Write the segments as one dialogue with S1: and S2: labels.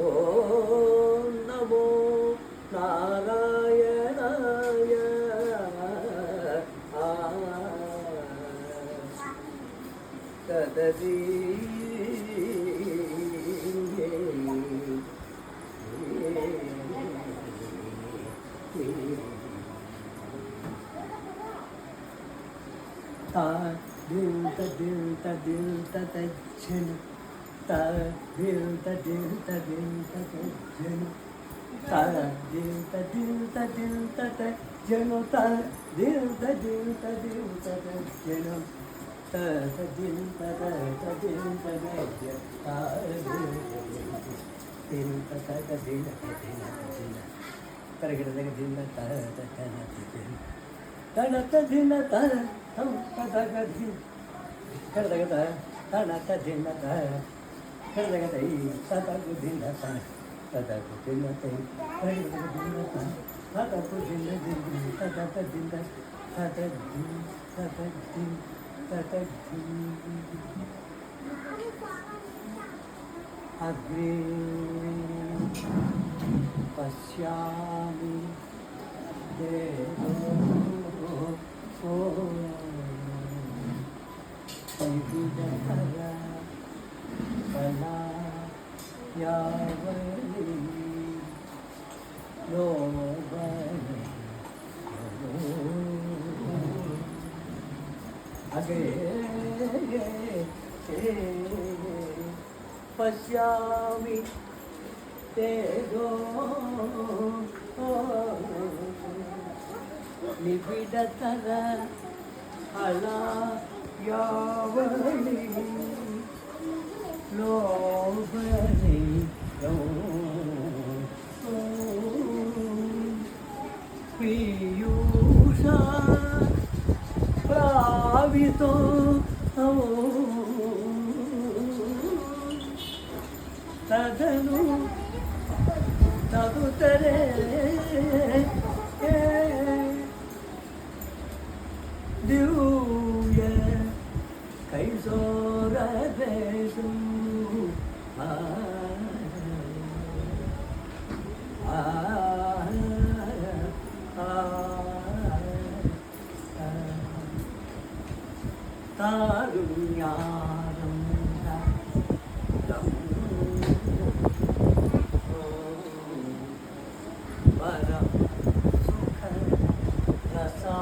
S1: ఓం నమో నారాయణాయ తదీ దిల్ దిల్ దిల్ తజ్జన దిల్ దిల్ దిల్ తజ్జన దిల్ దిల్ దిల్ తజ్జన దిల్ దిల్ దిల్ తజ్జన దిల్ దిల్ తరగడ దిల్ తనత దిన తర కదగది కదగద తనత దిన తర కదగదై తదగు దిన తర తదగు దిన తై కదగద దిన తర తదగు దిన దిన తదత దిన తదగి తదగి తదగి అగ్రే పశ్యామి దేవో కళా యావలి లోబలి అగే పశ్యామి తేజో నిబిడతర అలా యావలి లోబలి పీయూష ప్రావితో తదను తదుతరే దివ్య కైశోరదేశు తారుణ్యారం వరం సుఖ రసా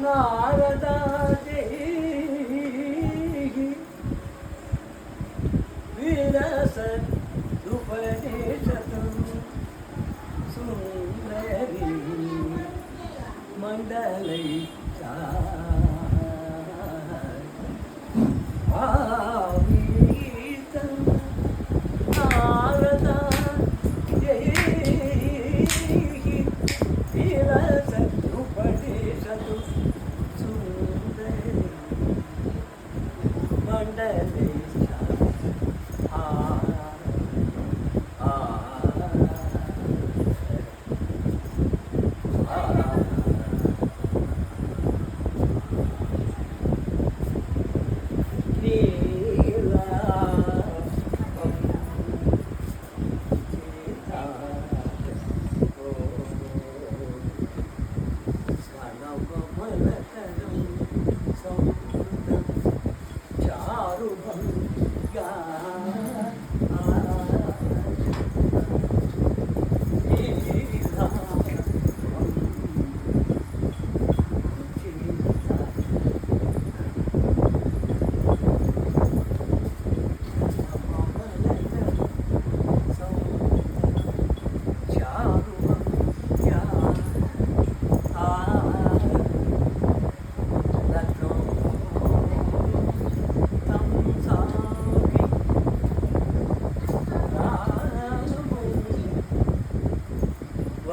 S1: నారదాది విరస ఉపనిషతు సుందరి మండలై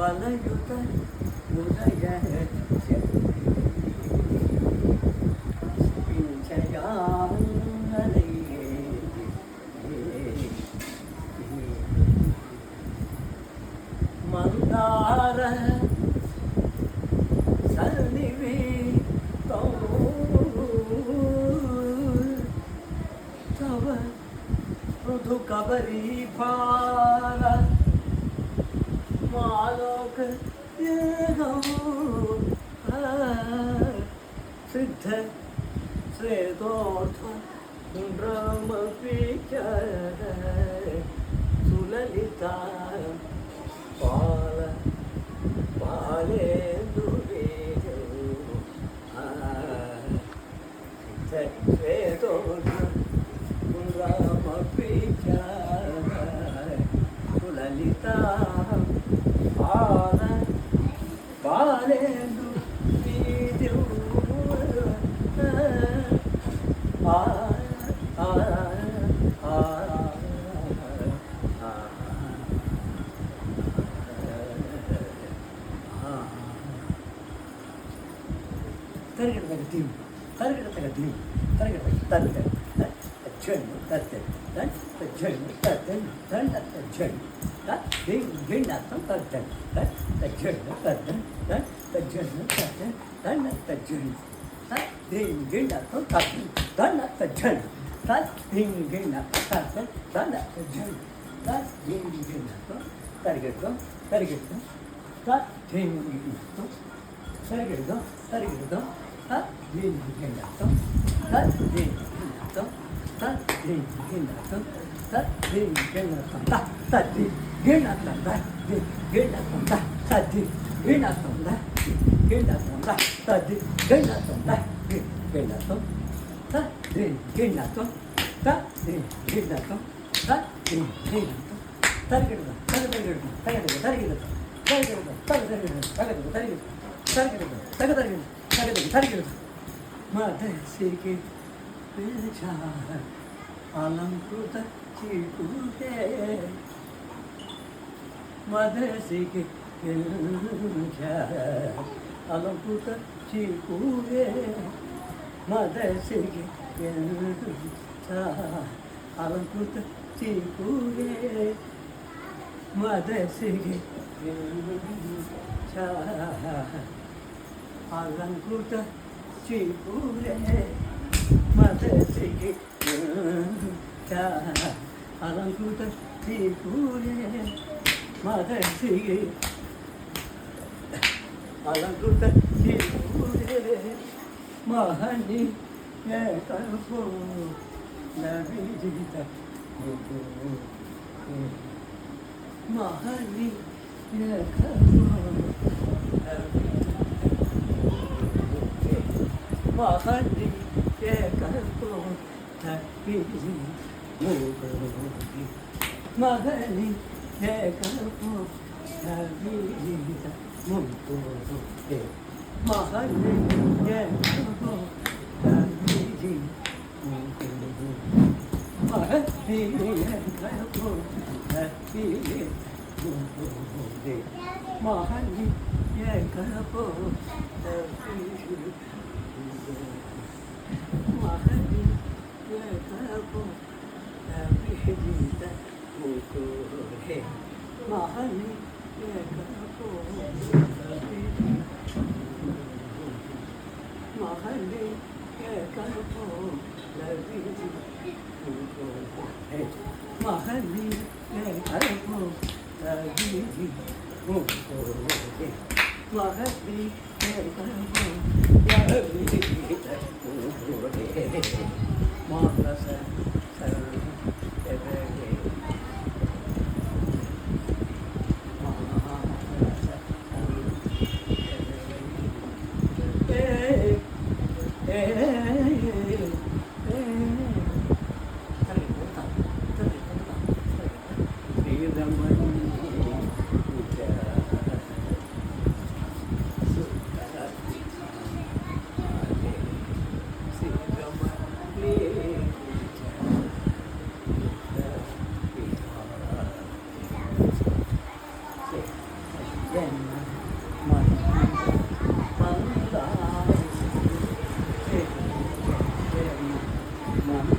S1: வலயுத உதய மந்தார சன்னிவி தவ ருது கபரி பார மாலோக சித்த ஸ்ரேதோர்த்வ ரமபிச்ச சுலலிதா பால பாலேந்து வேஜோ சித்த ஸ்ரேதோர்த்வ ரமபிச்ச சுலலிதா பால பாலேந்து வேஜோ மதசிகே அலங்குத சிகுரே மதசிகே அலங்குத சிகுரே மதசிகே அலங்குத சிகுரே மதசிகே அலங்குத சிகுரே மதசிகே அலங்குத சிகுரே மதசிகே அலங்குத சிகுரே மஹனி ஏகபோ நவிஜித மஹனி ஏகபோ மஹனி ஏகபோ நவிஜித மஹனி ஏகபோ நவிஜித முகோதே மஹனி ஏகபோ நவிஜித முகோதே மஹனி ஏகபோ நவிஜித முகோதே மஹனி ஏகபோ நவிஜித மஹனி ஏகபோ நவிஜித முகோதே மஹனி ஏகபோ மஹனி ஏகபோ நவிஜித முகோதே மஹனி ஏகபோ நவிஜித முகோதே மஹனி ஏகபோ நவிஜித முகோதே மானச சரண எவரே Thank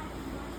S1: you.